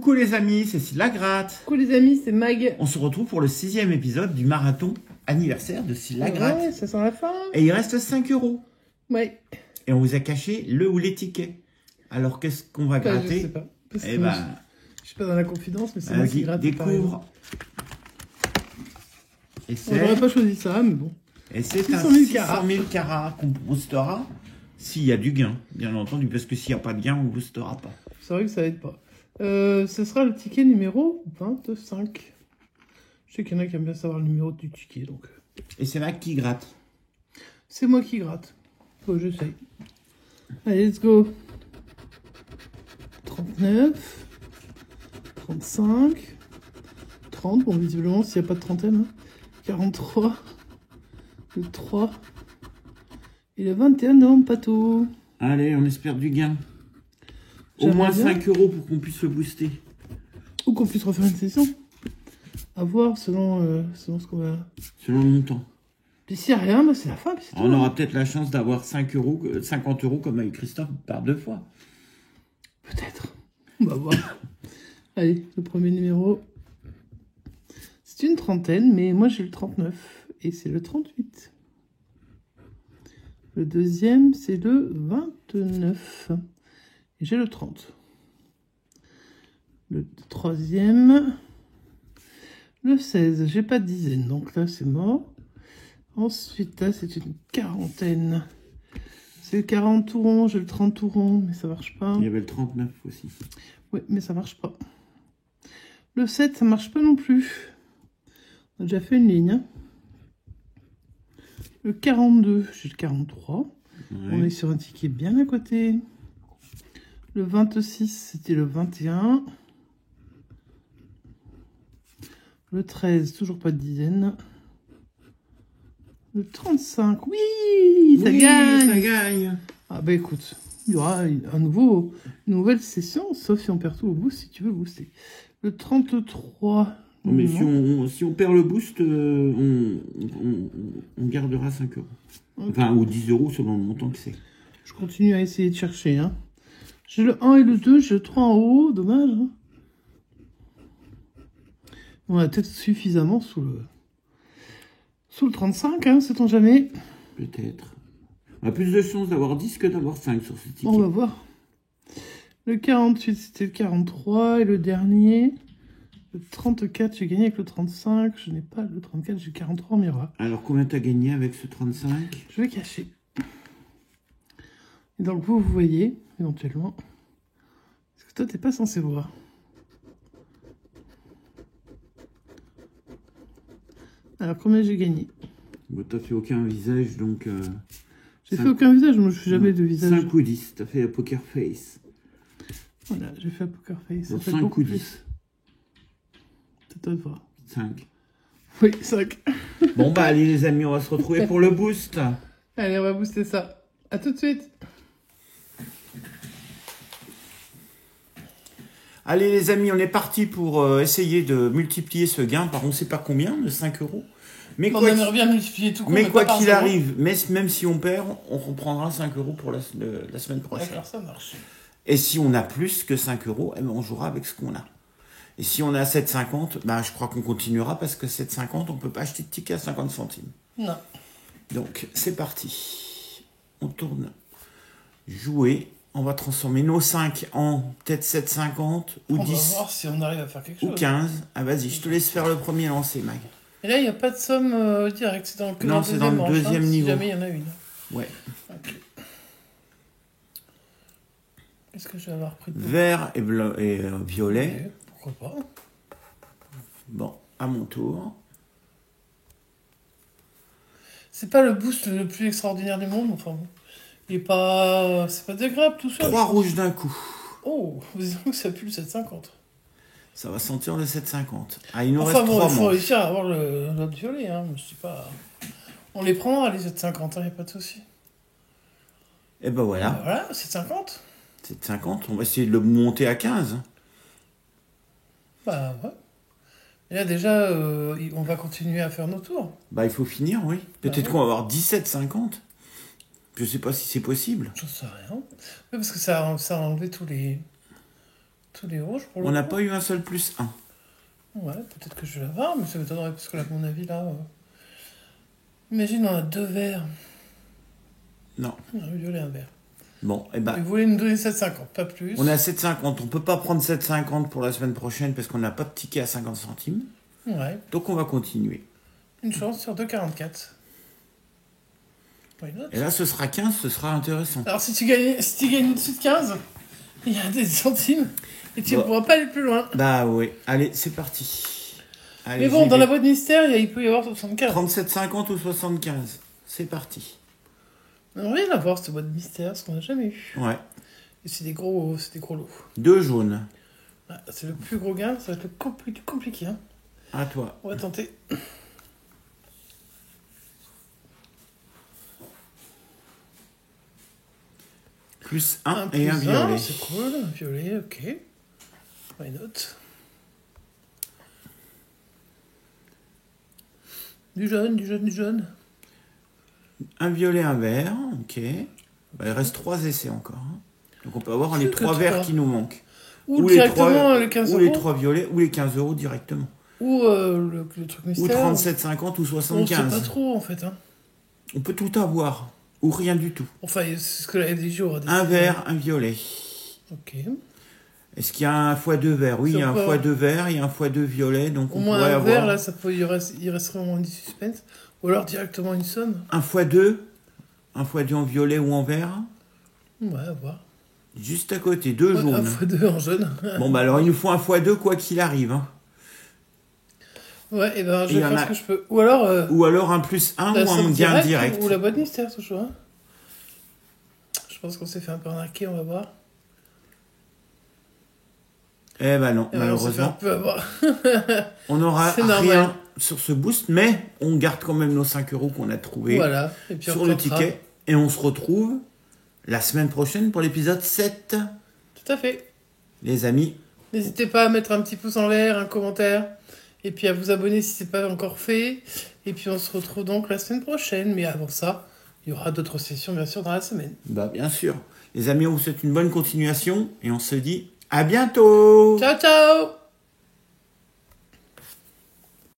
Coucou les amis, c'est Silla Gratte. Coucou les amis, c'est Mag. On se retrouve pour le 6e épisode du marathon anniversaire de Silla Gratte. Ouais, ça sent la fin. Et il reste 5 €. Ouais. Et on vous a caché le ou les tickets. Alors qu'est-ce qu'on va gratter? Je sais pas. Parce Eh que ben, je suis pas dans la confidence, mais c'est moi qui vas-y, gratte. découvre. Et On n'aurait pas choisi ça, mais bon. Et c'est 600 un 000 600 000 carats qu'on boostera s'il y a du gain, bien entendu, parce que s'il n'y a pas de gain, on ne boostera pas. C'est vrai que ça aide pas. Ce sera le ticket numéro 25. Je sais qu'il y en a qui aiment bien savoir le numéro du ticket, donc. Et c'est Mac qui gratte. C'est moi qui gratte. Faut que j'essaye. Allez, let's go. 39. 35. 30. Bon, visiblement, s'il n'y a pas de trentaine. Hein. 43. Le 3. Et le 21 novembre, Pato. Allez, on espère du gain. Au moins 5 € pour qu'on puisse le booster. Ou qu'on puisse refaire une session. À voir selon ce qu'on va... Selon le montant. Puis s'il n'y a rien, bah c'est la fin. On aura peut-être la chance d'avoir 50 € comme avec Christophe par 2 fois. Peut-être. On va voir. Allez, le premier numéro. C'est une trentaine, mais moi j'ai le 39. Et c'est le 38. Le deuxième, c'est le 29. Et j'ai le 30. Le troisième, le 16. J'ai pas de dizaine, donc là c'est mort. Ensuite, là c'est une quarantaine. C'est le 40 tout rond, j'ai le 30 tout rond, mais ça marche pas. Il y avait le 39 aussi. Oui, mais ça marche pas. Le 7, ça marche pas non plus. On a déjà fait une ligne. Hein. Le 42, j'ai le 43. Ouais. On est sur un ticket bien à côté. Le 26, c'était le 21. Le 13, toujours pas de dizaine. Le 35, oui, ça gagne. Ça gagne. Ah bah écoute, il y aura une nouvelle session, sauf si on perd tout au boost, si tu veux booster. Le 33... Non, mais si on perd le boost, on gardera 5 €. Okay. Enfin, ou 10 € selon le montant que c'est. Je continue à essayer de chercher. Hein. J'ai le 1 et le 2, j'ai le 3 en haut, dommage. Hein. On a peut-être suffisamment sous le 35, hein, sait-on jamais. Peut-être. On a plus de chances d'avoir 10 que d'avoir 5 sur ce ticket. On va voir. Le 48, c'était le 43, et le dernier... Le 34, j'ai gagné avec le 35. Je n'ai pas le 34, j'ai 43 en miroir. Alors, combien t'as gagné avec ce 35? Je vais cacher. Et donc, vous voyez, éventuellement. Parce que toi, t'es pas censé voir. Alors, combien j'ai gagné? Bon, t'as fait aucun visage, donc... J'ai fait aucun visage, moi, je fais jamais de visage. 5 ou 10, t'as fait un poker face. Voilà, j'ai fait un poker face. Donc 5 ou 10. C'est toi de voir. 5. Oui, 5. Bon, bah, allez, les amis, on va se retrouver pour le boost. Allez, on va booster ça. À tout de suite. Allez, les amis, on est parti pour essayer de multiplier ce gain par on ne sait pas combien, de 5 €. Mais on aimerait bien multiplier tout. Mais quoi qu'il arrive, même si on perd, on reprendra 5 € pour la semaine prochaine. D'accord, ça marche. Et si on a plus que 5 €, eh ben on jouera avec ce qu'on a. Et si on a 7,50, bah, je crois qu'on continuera parce que 7,50, on ne peut pas acheter de ticket à 50 centimes. Non. Donc, c'est parti. On tourne. Jouer. On va transformer nos 5 en peut-être 7,50 ou 10. On va voir si on arrive à faire quelque chose. Ou 15. Ah, vas-y, je te laisse faire le premier lancer, Mag. Et là, il n'y a pas de somme directe. C'est dans, non, c'est dans le deuxième niveau. Si jamais il y en a une. Ouais. Okay. Qu'est-ce que je vais avoir pris de vert et, violet. Okay. Pourquoi pas. Bon, à mon tour. C'est pas le boost le plus extraordinaire du monde, enfin bon. Il est pas... C'est pas désagréable tout seul. 3 rouges d'un coup. Oh, vous dites que ça pue le 7,50. Ça va sentir le 7,50. Ah, il nous reste 3 bon, il faut manches. réussir à avoir l'autre violet, hein. Je sais pas... On les prendra, les 7,50, il n'y a pas de souci. Et ben voilà. Voilà, 7,50. 7,50, on va essayer de le monter à 15. Bah ouais. Et là déjà, on va continuer à faire nos tours. Bah il faut finir, oui. Peut-être qu'on va avoir 17,50. Je sais pas si c'est possible. J'en sais rien. Oui, parce que ça a enlevé tous les... Tous les rouges pour le On n'a coup. pas eu un seul plus 1. Ouais, peut-être que je vais l'avoir, mais ça m'étonnerait parce que là, à mon avis, là... Imagine, on a 2 verts. Non. Un violet, un vert. Bon, eh ben, Vous voulez nous donner 7,50, pas plus. on est à 7,50. On peut pas prendre 7,50 pour la semaine prochaine parce qu'on n'a pas de ticket à 50 centimes. Ouais, Donc on va continuer. une chance sur 2,44. Why not? Et là, ce sera 15, ce sera intéressant. Alors, si tu gagnes au-dessus de 15, il y a des centimes et tu ne Bon. pourras pas aller plus loin. Bah oui, allez, c'est parti. Allez, Mais bon, j'y dans vais. la boîte mystère, il peut y avoir 75. 37,50 ou 75. C'est parti. On vient d'avoir cette boîte mystère, ce qu'on n'a jamais eu. Ouais. Et c'est des gros lots. 2 jaunes. Ah, c'est le plus gros gain, ça va être le compliqué. Hein. À toi. On va tenter. Plus 1 Un et un plus violet. c'est cool. Un violet, ok. Why not? Du jaune. Un violet, un vert. Ok. Bah, il reste 3 essais encore. Hein. Donc on peut avoir les Plus que 3 verts trois. qui nous manquent. Ou les directement les 15 ou euros. les 3 violets, ou les 15 euros directement. Ou le truc Ou mystère. 37,50 ou On sait 75. pas trop en fait. Hein. On peut tout avoir. Ou rien du tout. Enfin, c'est ce que la FDJ aura décidé. Un vert, un violet. Ok. Est-ce qu'il y a un x2 vert? Oui, il y a un Ça peut- x2 vert, il y a un x2 violet. Donc Au on moins pourrait un avoir vert, là, il resterait au moins du suspense. Ou alors directement une somme. un x2. Un x2 en violet ou en vert. Ouais, à voir. Juste à côté, 2 Un jaunes. x2 en jaune. Bon, bah alors il nous faut un x2 quoi qu'il arrive. Hein. Ouais, et ben je Il y vais en faire a- ce que je peux. Ou alors Ou alors un plus 1 la ou un somme gain directe, direct. ou la boîte mystère, ce choix. Je pense qu'on s'est fait un peu arnaquer, on va voir. Eh ben non, Et ouais, on s'est fait un malheureusement. peu avoir. On n'aura C'est normal. rien sur ce boost, mais on garde quand même nos 5 euros qu'on a trouvés Voilà. Et puis on sur le tentera. ticket. Et on se retrouve la semaine prochaine pour l'épisode 7. Tout à fait. Les amis, N'hésitez pas à mettre un petit pouce en l'air, un commentaire. Et puis à vous abonner si ce n'est pas encore fait. Et puis on se retrouve donc la semaine prochaine. Mais avant ça, il y aura d'autres sessions bien sûr dans la semaine. bah bien sûr. Les amis, on vous souhaite une bonne continuation et on se dit à bientôt. Ciao, ciao!